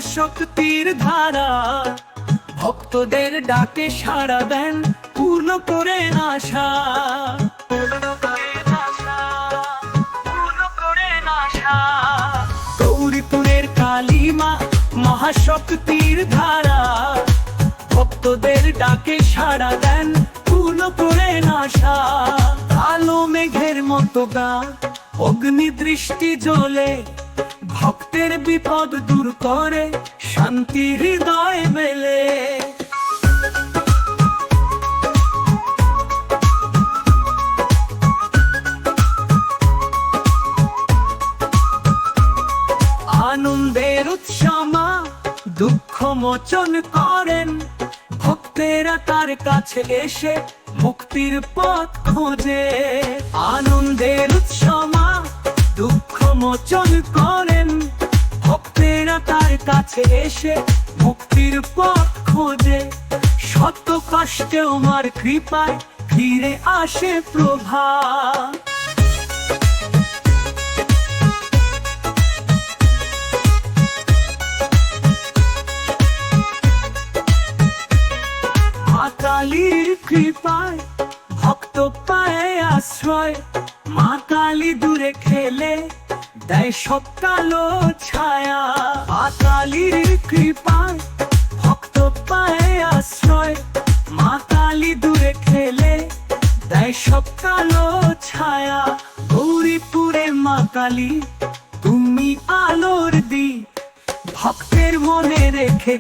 মহাশক্তির ধারা, ভক্তদের ডাকে সাড়া দেন, পূর্ণ করেন আশা। গৌরীপুরের কালী মা মহাশক্তির ধারা, ভক্তদের ডাকে সাড়া দেন, পূর্ণ করেন আশা। কালো মেঘের মতো গা অগ্নি দৃষ্টি জ্বলে, ভক্তের বিপদ দূর করে, শান্তি হৃদয় মেলে। আনন্দের উৎসমা দুঃখ মোচন করেন, ভক্তেরা তার কাছে এসে মুক্তির পথ খোঁজে। আনন্দের উৎসমা দুঃখ মোচন করেন, ভক্তেরা তার কাছে এসে মুক্তির পথ খোঁজে। শত কষ্টেও মার কৃপায় ফিরে আসে প্রভা। মা কালীর কৃপায় ভক্ত পায় আশ্রয়, মা কালী দূরে খেলে দেয় সব কালো ছায়া। মা কালীর কৃপায় ভক্ত পায় আশ্রয়, মা কালী দূরে খেলে দেয় সব কালো ছায়া। গৌরীপুরে মা কালী তুমি আলোর দ্বীপ, ভক্তের মনে রেখে